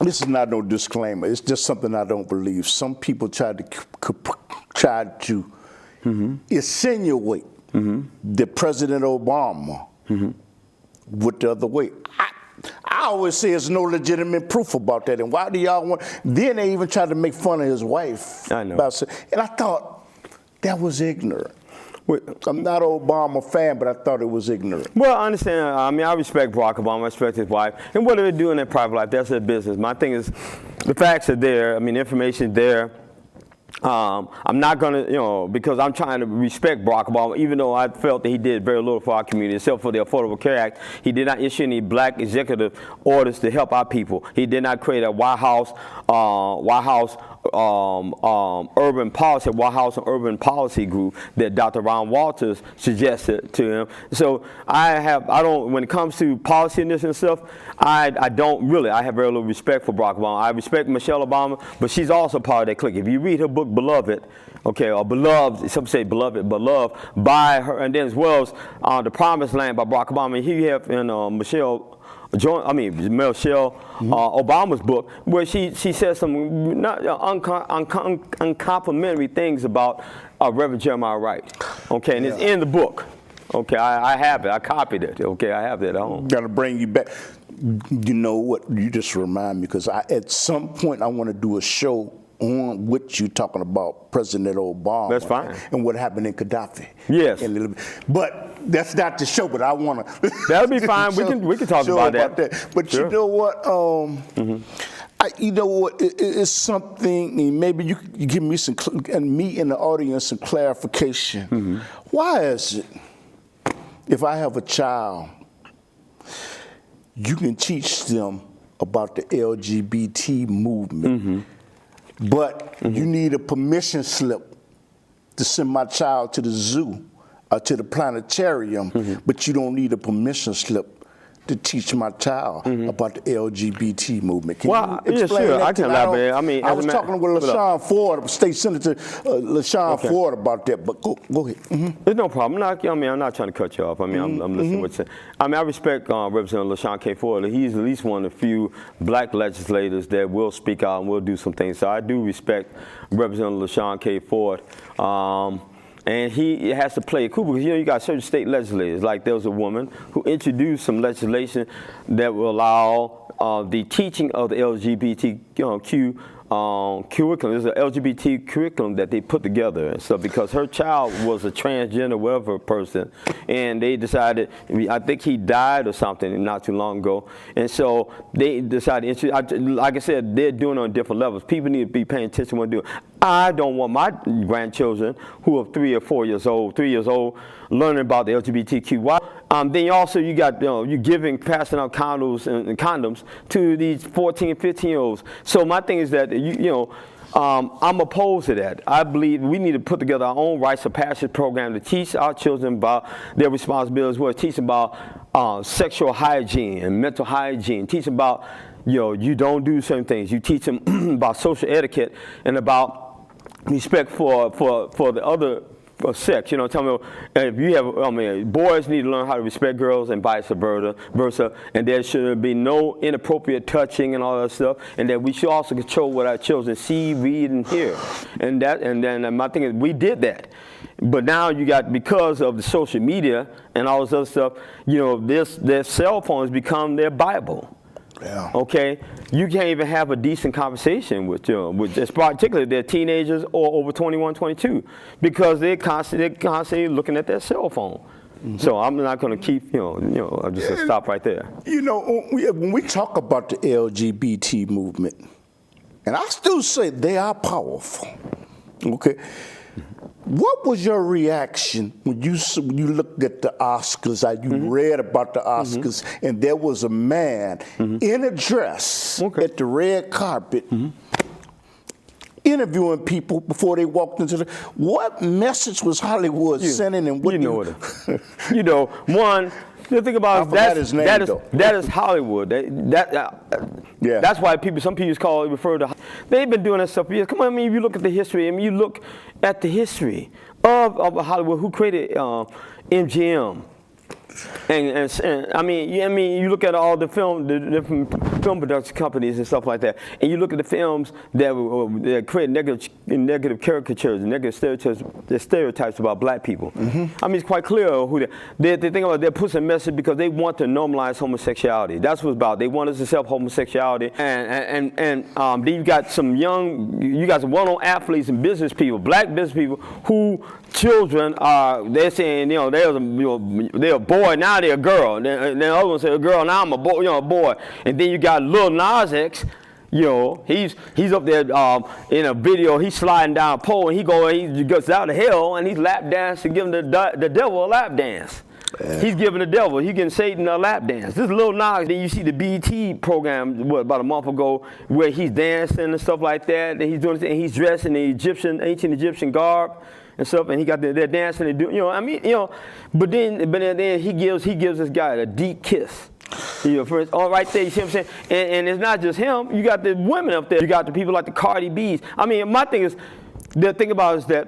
this is not no disclaimer. It's just something I don't believe. Some people tried to insinuate that President Obama went the other way. I always say there's no legitimate proof about that. And why do y'all want? Then they even tried to make fun of his wife. I know. And I thought that was ignorant. I'm not an Obama fan, but I thought it was ignorant. Well, I understand. I mean, I respect Barack Obama. I respect his wife. And what they do in their private life, that's their business. My thing is, the facts are there. I mean, the information is there. I'm not going to, because I'm trying to respect Barack Obama, even though I felt that he did very little for our community, except for the Affordable Care Act. He did not issue any black executive orders to help our people. He did not create a White House urban policy, White House and urban policy group that Dr. Ron Walters suggested to him. So when it comes to policy and this and stuff, I have very little respect for Barack Obama. I respect Michelle Obama, but she's also part of that clique. If you read her book, Beloved, or Beloved, some say Beloved by her, and then as well as The Promised Land by Barack Obama. Here you have in Michelle Obama's book, where she says some uncomplimentary things about Reverend Jeremiah Wright. Okay, and it's in the book. Okay, I have it. I copied it. Okay, I have that at home. Got to bring you back. You know what? You just remind me, because at some point I want to do a show on what you're talking about, President Obama. That's fine. And what happened in Gaddafi. Yes. But that's not the show, but I want to. That'll be fine. We can talk about that. But sure. You know what? It's something, maybe you give me and me in the audience some clarification. Why is it, if I have a child, you can teach them about the LGBT movement, but you need a permission slip to send my child to the zoo or to the planetarium, but you don't need a permission slip to teach my child about the LGBT movement? Can you explain that? I can elaborate. I was talking with LaShawn Ford, State Senator LaShawn Ford, about that, but go ahead. There's no problem. I'm not trying to cut you off. I'm listening to what you're saying. I respect Representative LaShawn K. Ford. He's at least one of the few black legislators that will speak out and will do some things. So I do respect Representative LaShawn K. Ford. And he has to play it cool, because you got certain state legislators. Like there was a woman who introduced some legislation that will allow the teaching of the LGBTQ curriculum. There's an LGBT curriculum that they put together and stuff, because her child was a transgender whatever person, and they decided, I think he died or something not too long ago, and so they decided, like I said, they're doing it on different levels. People need to be paying attention to what they're doing. I don't want my grandchildren, who are 3 years old, learning about the LGBTQ. Why? Then also you got, you passing out condoms to these 14, 15-year-olds. So my thing is that, I'm opposed to that. I believe we need to put together our own rites of passage program to teach our children about their responsibilities, teach them about sexual hygiene and mental hygiene, teach them about, you don't do certain things. You teach them about social etiquette and about respect for the other sex. Tell me, if you have, boys need to learn how to respect girls and vice versa, and there should be no inappropriate touching and all that stuff, and that we should also control what our children see, read, and hear. And then my thing is, we did that. But now you got, because of the social media and all this other stuff, their cell phones become their Bible. Yeah. Okay, you can't even have a decent conversation with particularly they're teenagers or over 21, 22, because they're constantly looking at their cell phone. So I'm not going to keep, I'm just going to stop right there. When we talk about the LGBT movement, and I still say they are powerful. Okay. What was your reaction when you looked at the Oscars, you read about the Oscars, and there was a man in a dress at the red carpet interviewing people before they walked into the... What message was Hollywood sending, and what one... The thing about that is Hollywood. That's why some people refer to. They've been doing that stuff for years. Come on, if you look at the history, you look at the history of Hollywood. Who created MGM? And I mean, you look at all the different film production companies and stuff like that, and you look at the films that create negative caricatures, negative stereotypes about black people. I mean, it's quite clear who they think about. They're pushing a message because they want to normalize homosexuality. That's what it's about. They want us to accept homosexuality, and then you got some well-known athletes and business people, black business people, who children are. They're saying, they're a boy now. They're a girl. Then the other one say a girl, now I'm a boy, a boy. And then you got Lil Nas X, he's up there in a video, he's sliding down a pole and he goes out of hell and he's lap dancing, giving the devil a lap dance. Yeah. He's giving the devil, he's getting Satan a lap dance. This Lil Nas, then you see the BET program, about a month ago, where he's dancing and stuff like that, and he's doing and he's dressed in the ancient Egyptian garb and stuff, and he got they're dancing and but then he gives this guy a deep kiss. First, all right there, you see what I'm saying? And it's not just him, you got the women up there, you got the people like the Cardi B's. I mean, my thing is, the thing about it is that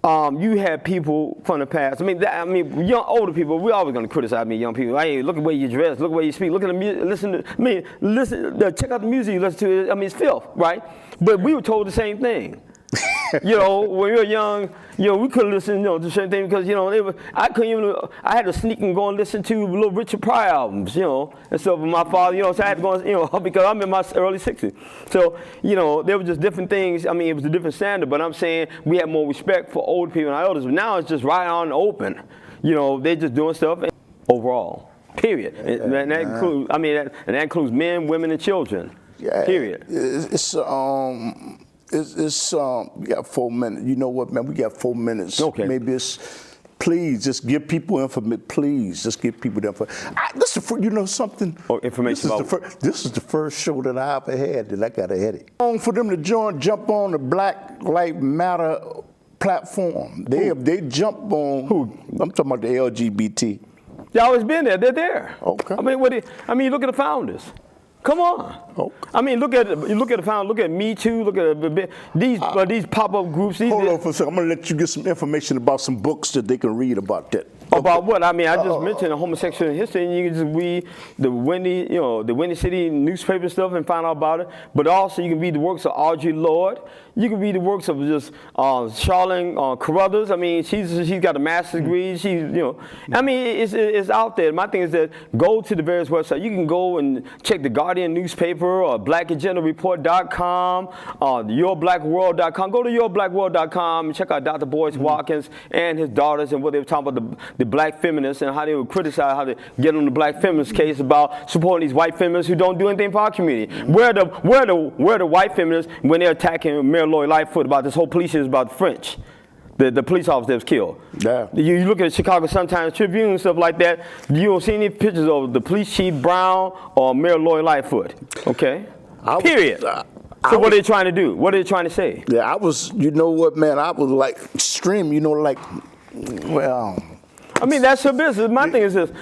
you have people from the past. Young, older people. We're always going to criticize young people. Hey, look at the way you dress. Look at the way you speak. Look at the music. Check out the music you listen to. It's filth, right? But we were told the same thing. When we were young, we couldn't listen, to the same thing because, I couldn't even. I had to sneak and go and listen to little Richard Pryor albums, and stuff with my father, so I had to go, because I'm in my early 60s. So, there were just different things. I mean, it was a different standard, but I'm saying we had more respect for older people and our elders. But now it's just right on open. They're just doing stuff overall. Period. And that includes men, women, and children. Yeah. Period. We got 4 minutes. You know what, man? We got 4 minutes. Okay. Maybe please just give people information. Please just give people the information. You know something? Information this is the first show that I ever had that I got a headache. For them to jump on the Black Lives Matter platform. They jump on. Who? I'm talking about the LGBT. They always been there. They're there. Okay. Look at the founders. Come on. Okay. Look at the founders. Look at Me Too. Look at these pop-up groups. Hold on for a second. I'm gonna let you get some information about some books that they can read about that. About what? I just mentioned homosexual history, and you can just read the Windy City newspaper stuff and find out about it. But also, you can read the works of Audre Lorde. You can read the works of just Charlene Carruthers. She's got a master's degree. It's out there. My thing is that go to the various websites. You can go and check the Guardian newspaper or blackagendareport.com or yourblackworld.com. Go to yourblackworld.com and check out Dr. Boyce Watkins and his daughters and what they were talking about the black feminists and how they would criticize how to get on the black feminist case about supporting these white feminists who don't do anything for our community. Where the white feminists when they're attacking Mayor Lori Lightfoot about this whole police is about the French, the police officer that was killed. Yeah. You look at the Chicago Sun-Times Tribune and stuff like that. You don't see any pictures of the police chief Brown or Mayor Lori Lightfoot. Okay. Period. So what are they trying to do? What are they trying to say? Yeah, you know what, man? I was like extreme. That's her business. My thing is that's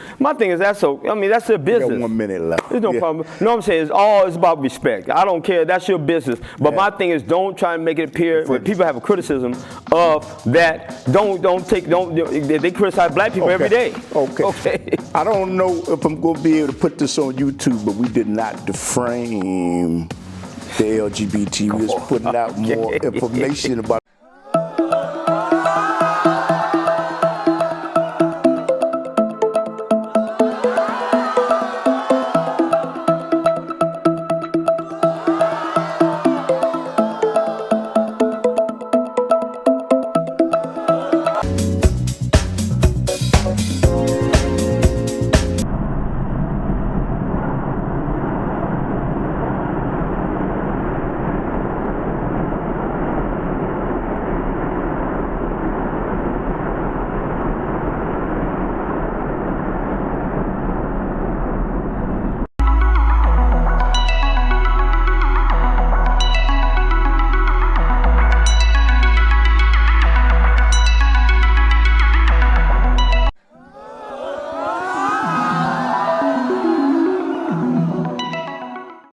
their business. We got 1 minute left. There's no problem. No, I'm saying it's about respect. I don't care. That's your business. But my thing is don't try and make it appear when people have a criticism of that. They criticize black people every day. Okay. I don't know if I'm going to be able to put this on YouTube, but we did not deframe the LGBT. We was putting out more information about